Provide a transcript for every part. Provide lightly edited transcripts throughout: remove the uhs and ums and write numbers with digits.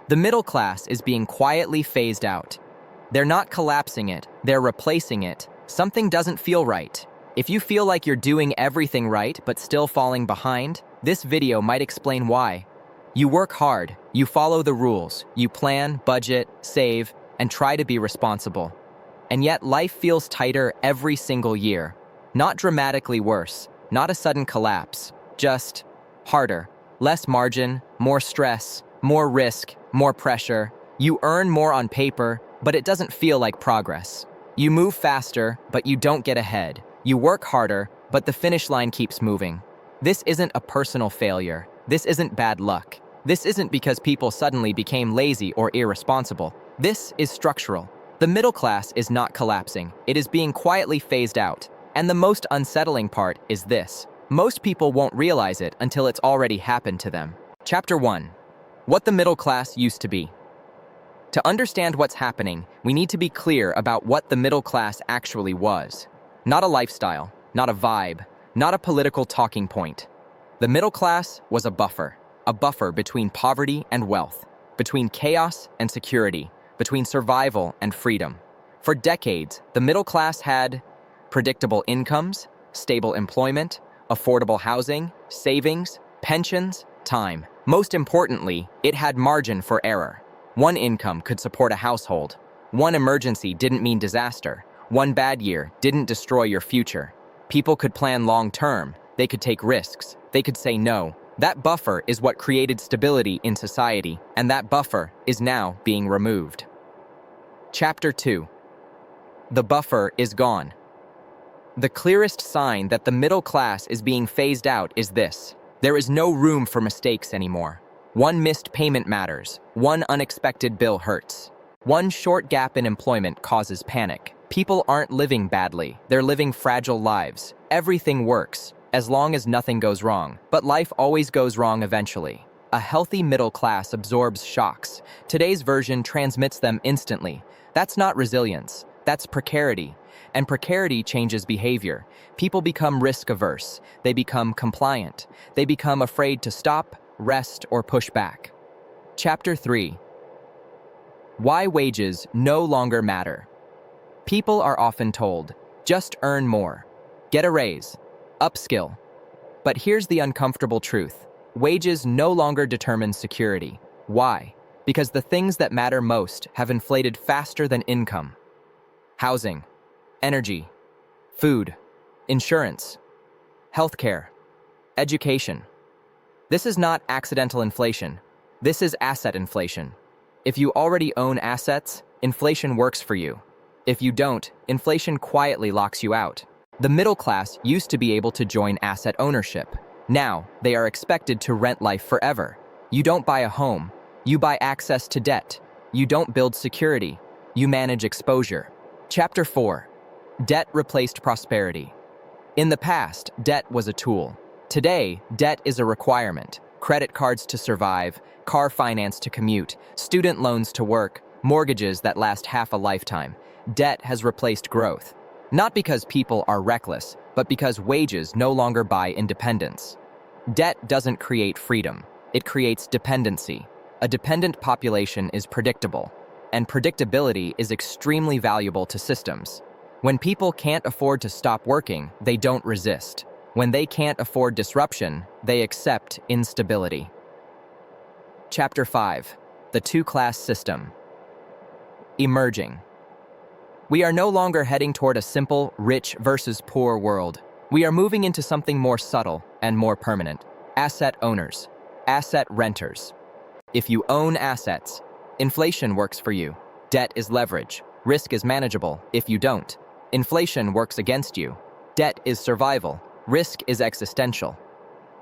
The middle class is being quietly phased out. They're not collapsing it, they're replacing it. Something doesn't feel right. If you feel like you're doing everything right but still falling behind, this video might explain why. You work hard, you follow the rules, you plan, budget, save, and try to be responsible. And yet life feels tighter every single year. Not dramatically worse, not a sudden collapse, just harder. Less margin, more stress, more risk, more pressure. You earn more on paper, but it doesn't feel like progress. You move faster, but you don't get ahead. You work harder, but the finish line keeps moving. This isn't a personal failure. This isn't bad luck. This isn't because people suddenly became lazy or irresponsible. This is structural. The middle class is not collapsing. It is being quietly phased out. And the most unsettling part is this. Most people won't realize it until it's already happened to them. Chapter 1. What the middle class used to be. To understand what's happening, we need to be clear about what the middle class actually was. Not a lifestyle, not a vibe, not a political talking point. The middle class was a buffer between poverty and wealth, between chaos and security, between survival and freedom. For decades, the middle class had predictable incomes, stable employment, affordable housing, savings, pensions, time. Most importantly, it had margin for error. One income could support a household. One emergency didn't mean disaster. One bad year didn't destroy your future. People could plan long-term. They could take risks. They could say no. That buffer is what created stability in society, and that buffer is now being removed. Chapter 2. The buffer is gone. The clearest sign that the middle class is being phased out is this. There is no room for mistakes anymore. One missed payment matters. One unexpected bill hurts. One short gap in employment causes panic. People aren't living badly. They're living fragile lives. Everything works, as long as nothing goes wrong. But life always goes wrong eventually. A healthy middle class absorbs shocks. Today's version transmits them instantly. That's not resilience. That's precarity. And precarity changes behavior. People become risk-averse. They become compliant. They become afraid to stop, rest, or push back. Chapter 3. Why wages no longer matter. People are often told, just earn more, get a raise, upskill. But here's the uncomfortable truth. Wages no longer determine security. Why? Because the things that matter most have inflated faster than income. Housing, energy, food, insurance, healthcare, education. This is not accidental inflation. This is asset inflation. If you already own assets, inflation works for you. If you don't, inflation quietly locks you out. The middle class used to be able to join asset ownership. Now, they are expected to rent life forever. You don't buy a home. You buy access to debt. You don't build security. You manage exposure. Chapter 4. Debt replaced prosperity. In the past, debt was a tool. Today, debt is a requirement. Credit cards to survive, car finance to commute, student loans to work, mortgages that last half a lifetime. Debt has replaced growth. Not because people are reckless, but because wages no longer buy independence. Debt doesn't create freedom. It creates dependency. A dependent population is predictable, and predictability is extremely valuable to systems. When people can't afford to stop working, they don't resist. When they can't afford disruption, they accept instability. Chapter 5. The two-class system. Emerging. We are no longer heading toward a simple, rich versus poor world. We are moving into something more subtle and more permanent. Asset owners. Asset renters. If you own assets, inflation works for you. Debt is leverage. Risk is manageable. If you don't, inflation works against you. Debt is survival. Risk is existential.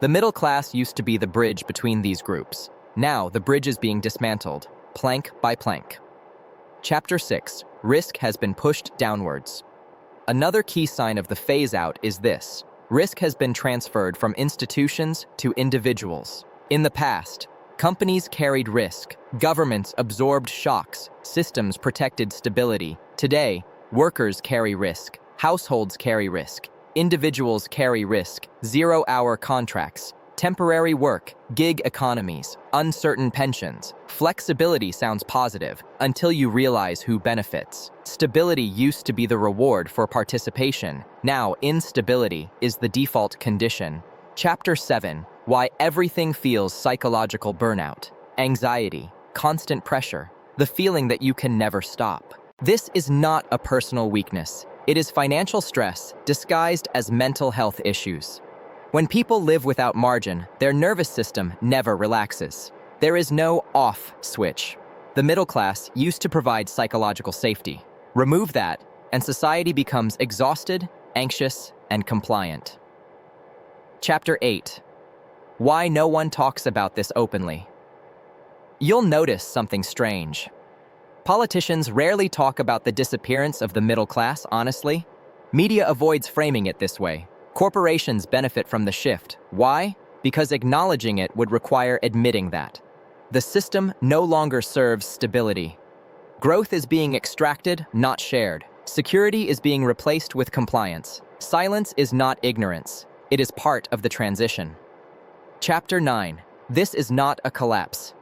The middle class used to be the bridge between these groups. Now the bridge is being dismantled, plank by plank. Chapter 6. Risk has been pushed downwards. Another key sign of the phase-out is this. Risk has been transferred from institutions to individuals. In the past, companies carried risk, governments absorbed shocks, systems protected stability. Today, workers carry risk, households carry risk, individuals carry risk, zero-hour contracts, Temporary work, gig economies, uncertain pensions. Flexibility sounds positive until you realize who benefits. Stability used to be the reward for participation. Now, instability is the default condition. Chapter 7: Why Everything Feels Psychological Burnout. Anxiety, constant pressure, the feeling that you can never stop. This is not a personal weakness. It is financial stress disguised as mental health issues. When people live without margin, their nervous system never relaxes. There is no off switch. The middle class used to provide psychological safety. Remove that, and society becomes exhausted, anxious, and compliant. Chapter 8: Why No One Talks About This Openly. You'll notice something strange. Politicians rarely talk about the disappearance of the middle class, honestly. Media avoids framing it this way. Corporations benefit from the shift. Why? Because acknowledging it would require admitting that. The system no longer serves stability. Growth is being extracted, not shared. Security is being replaced with compliance. Silence is not ignorance. It is part of the transition. Chapter 9: This is not a collapse.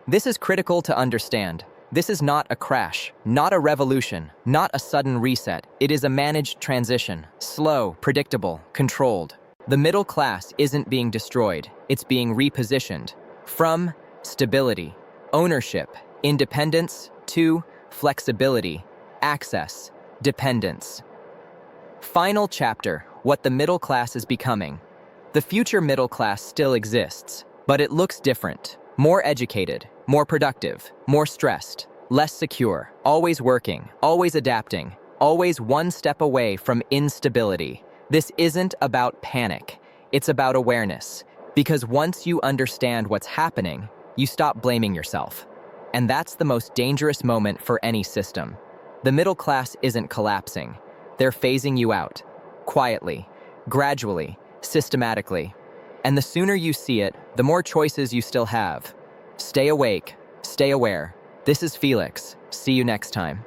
This is critical to understand. This is not a crash, not a revolution, not a sudden reset. It is a managed transition, slow, predictable, controlled. The middle class isn't being destroyed, it's being repositioned from stability, ownership, independence to flexibility, access, dependence. Final chapter: What the middle class is becoming. The future middle class still exists, but it looks different. More educated, more productive, more stressed, less secure, always working, always adapting, always one step away from instability. This isn't about panic, it's about awareness. Because once you understand what's happening, you stop blaming yourself. And that's the most dangerous moment for any system. The middle class isn't collapsing. They're phasing you out. Quietly, gradually, systematically. And the sooner you see it, the more choices you still have. Stay awake, stay aware. This is Felix. See you next time.